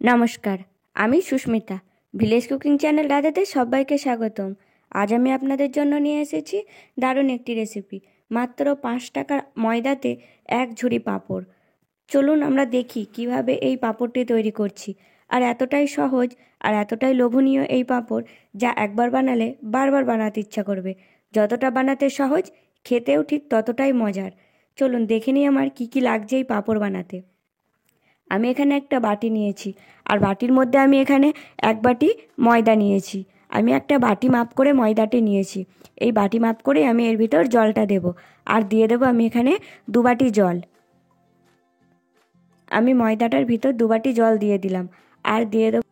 নমস্কার, আমি Susmita. Village cooking channel গাদাতে সবাইকে স্বাগতম। আজ আমি আপনাদের জন্য নিয়ে এসেছি দারুণ একটি রেসিপি। মাত্র 5 টাকার ময়দাতে 1 ঝুড়ি পাঁপড়। চলুন আমরা দেখি কিভাবে এই পাঁপড়টি তৈরি করছি। আর এতটাই সহজ আর এতটাই লোভনীয় এই পাঁপড়, যা একবার বানালে বারবার বানাতে ইচ্ছা করবে। যতটা বানাতে সহজ, খেতেও ঠিক ততটাই মজার। চলুন দেখে নিই আমার কি কি লাগছে এই পাঁপড় বানাতে। আমি এখানে একটা বাটি নিয়েছি, আর বাটির মধ্যে আমি এখানে 1 বাটি ময়দা নিয়েছি। আমি একটা বাটি মাপ করে ময়দাটি নিয়েছি। এই বাটি মাপ করে আমি এর ভিতর জলটা দেব, আর দিয়ে দেবো আমি এখানে 2 বাটি জল। আমি ময়দাটার ভিতর 2 বাটি জল দিয়ে দিলাম, আর দিয়ে দেবো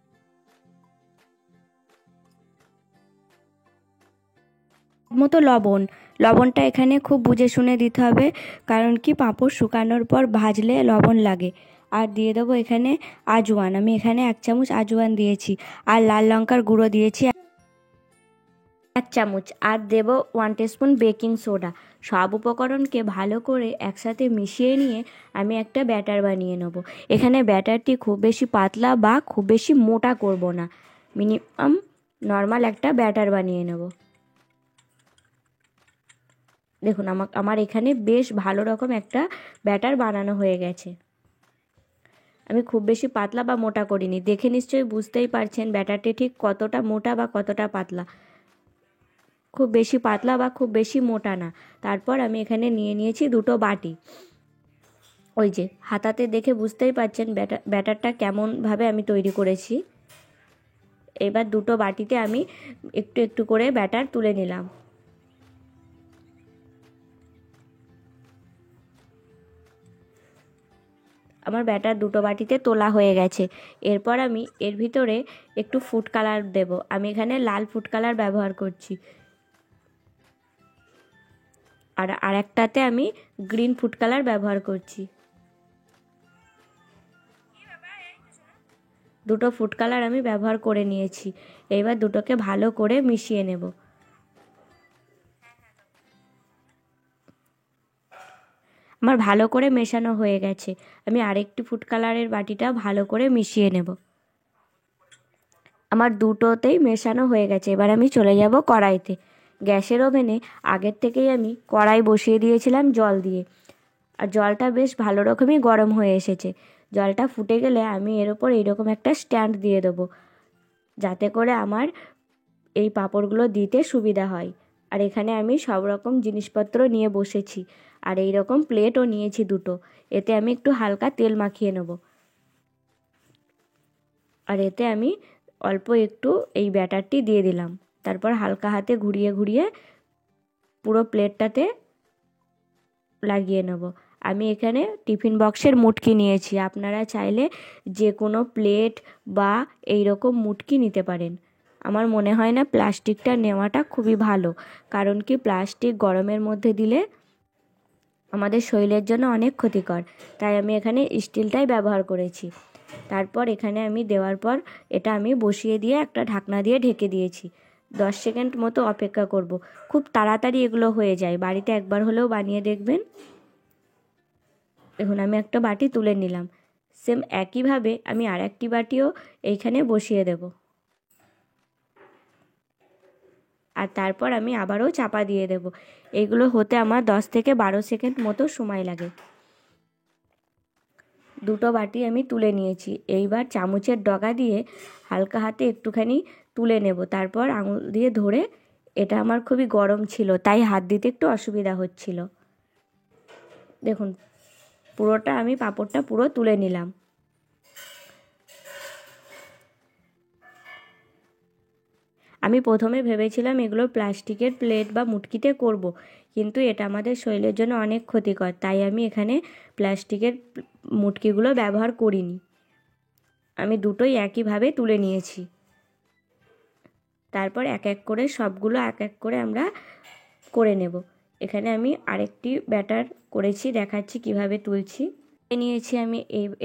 মতো লবণ। লবণটা এখানে খুব বুঝে শুনে দিতে হবে, কারণ কি পাঁপড় শুকানোর পর ভাজলে লবণ লাগে। আর দিয়ে দেবো এখানে আজওয়ান। আমি এখানে 1 চামচ আজওয়ান দিয়েছি, আর লাল লঙ্কার গুঁড়ো দিয়েছি 1 চামচ, আর দেব 1 টিস্পুন বেকিং সোডা। সব উপকরণকে ভালো করে একসাথে মিশিয়ে নিয়ে আমি একটা ব্যাটার বানিয়ে নেব। এখানে ব্যাটারটি খুব বেশি পাতলা বা খুব বেশি মোটা করব না, মিনিমাম নর্মাল একটা ব্যাটার বানিয়ে নেব। দেখুন আমার এখানে বেশ ভালো রকম একটা ব্যাটার বানানো হয়ে গেছে। আমি খুব বেশি পাতলা বা মোটা করিনি, দেখে নিশ্চয়ই বুঝতেই পারছেন ব্যাটারটি ঠিক কতটা মোটা বা কতটা পাতলা। খুব বেশি পাতলা বা খুব বেশি মোটা না। তারপর আমি এখানে নিয়ে নিয়েছি 2 বাটি। ওই যে হাতাতে দেখে বুঝতেই পারছেন ব্যাটারটা কেমনভাবে আমি তৈরি করেছি। এবার 2 বাটিতে আমি একটু একটু করে ব্যাটার তুলে নিলাম। আমার ব্যাটার 2 বাটিতে তোলা হয়ে গেছে। এরপর আমি এর ভিতরে একটু ফুড কালার দেব। আমি এখানে লাল ফুড কালার ব্যবহার করছি, আর আরেকটাতে আমি গ্রিন ফুড কালার ব্যবহার করছি। 2 ফুড কালার আমি ব্যবহার করে নিয়েছি। এবার দুটোকে ভালো করে মিশিয়ে নেব। আমার ভালো করে মেশানো হয়ে গেছে। আমি আরেকটি ফুড কালারের বাটিটা ভালো করে মিশিয়ে নেব। আমার দুটোতেই মেশানো হয়ে গেছে। এবার আমি চলে যাব কড়াইতে। গ্যাসের ওভেনে আগের থেকেই আমি কড়াই বসিয়ে দিয়েছিলাম জল দিয়ে, আর জলটা বেশ ভালো রকমই গরম হয়ে এসেছে। জলটা ফুটে গেলে আমি এর ওপর এইরকম একটা স্ট্যান্ড দিয়ে দেবো, যাতে করে আমার এই পাঁপড়গুলো দিতে সুবিধা হয়। আর এখানে আমি সব রকম জিনিসপত্র নিয়ে বসেছি, আর এই রকম প্লেটও নিয়েছি 2টো। এতে আমি একটু হালকা তেল মাখিয়ে নেব, আর এতে আমি অল্প একটু এই ব্যাটারটি দিয়ে দিলাম। তারপর হালকা হাতে ঘুরিয়ে ঘুরিয়ে পুরো প্লেটটাতে লাগিয়ে নেব। আমি এখানে টিফিন বক্সের মুটকি নিয়েছি। আপনারা চাইলে যে কোনো প্লেট বা এই রকম মুটকি নিতে পারেন। আমার মনে হয় না প্লাস্টিকটা নেওয়াটা খুবই ভালো, কারণ কি প্লাস্টিক গরমের মধ্যে দিলে আমাদের শরীরের জন্য অনেক ক্ষতিকর। তাই আমি এখানে স্টিলটাই ব্যবহার করেছি। তারপর এখানে আমি দেওয়ার পর এটা আমি বসিয়ে দিয়ে একটা ঢাকনা দিয়ে ঢেকে দিয়েছি। 10 সেকেন্ড মতো অপেক্ষা করব। খুব তাড়াতাড়ি এগুলো হয়ে যায়, বাড়িতে একবার হলেও বানিয়ে দেখবেন। দেখুন আমি একটা বাটি তুলে নিলাম। সেম একইভাবে আমি আরেকটি বাটিও এইখানে বসিয়ে দেব, আর তারপর আমি আবারও চাপা দিয়ে দেব। এগুলো হতে আমার 10 থেকে 12 সেকেন্ড মতো সময় লাগে। 2 বাটি আমি তুলে নিয়েছি। এইবার চামচের ডগা দিয়ে হালকা হাতে একটুখানি তুলে নেব। তারপর আঙুল দিয়ে ধরে, এটা আমার খুবই গরম ছিল তাই হাত দিতে একটু অসুবিধা হচ্ছিল। দেখুন পুরোটা আমি পাঁপড়টা পুরো তুলে নিলাম। আমি প্রথমে ভেবেছিলাম এগুলো প্লাস্টিকের প্লেট বা মুটকিতে করব, কিন্তু এটা আমাদের শরীরের জন্য অনেক ক্ষতিকর, তাই আমি এখানে প্লাস্টিকের মুটকিগুলো ব্যবহার করিনি। আমি দুটোই একইভাবে তুলে নিয়েছি। তারপর এক এক করে সবগুলো এক এক করে আমরা করে নেব। এখানে আমি আরেকটি ব্যাটার করেছি, দেখাচ্ছি কিভাবে তুলছি। নিয়েছি আমি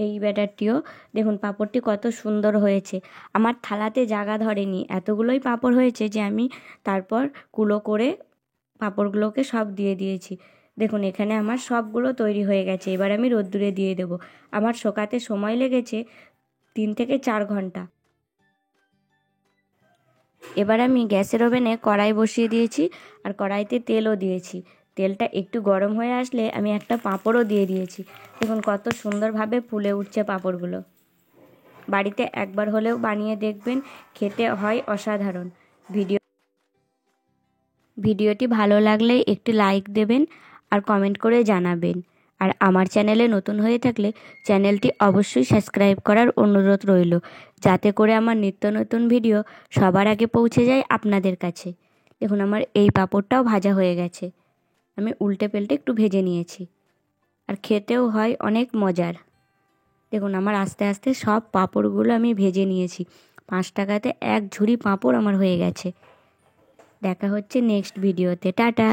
এই ব্যাটারটিও। দেখুন পাঁপড়টি কত সুন্দর হয়েছে। আমার থালাতে জায়গা ধরেনি, এতগুলোই পাঁপড় হয়েছে যে আমি তারপর কুলো করে পাঁপড়গুলোকে সব দিয়ে দিয়েছি। দেখুন এখানে আমার সবগুলো তৈরি হয়ে গেছে। এবার আমি রোদ্দুরে দিয়ে দেবো। আমার শোকাতে সময় লেগেছে থেকে 4 ঘন্টা। এবার আমি গ্যাসের ওভেনে কড়াই বসিয়ে দিয়েছি আর কড়াইতে তেলও দিয়েছি। তেলটা একটু গরম হয়ে আসলে আমি একটা পাঁপড়ও দিয়ে দিয়েছি। দেখুন কত সুন্দরভাবে ফুলে উঠছে পাঁপড়গুলো। বাড়িতে একবার হলেও বানিয়ে দেখবেন, খেতে হয় অসাধারণ। ভিডিওটি ভালো লাগলে একটি লাইক দেবেন আর কমেন্ট করে জানাবেন। আর আমার চ্যানেলে নতুন হয়ে থাকলে চ্যানেলটি অবশ্যই সাবস্ক্রাইব করার অনুরোধ রইল, যাতে করে আমার নিত্য নতুন ভিডিও সবার আগে পৌঁছে যায় আপনাদের কাছে। দেখুন আমার এই পাঁপড়টাও ভাজা হয়ে গেছে। আমি উল্টে পাল্টে একটু ভেজে নিয়েছি, আর খেতেও হয় অনেক মজার। দেখুন আমার আস্তে আস্তে সব পাঁপড়গুলো আমি ভেজে নিয়েছি। 5 টাকাতে এক ঝুড়ি পাঁপড় আমার হয়ে গেছে। দেখা হচ্ছে নেক্সট ভিডিওতে। টাটা।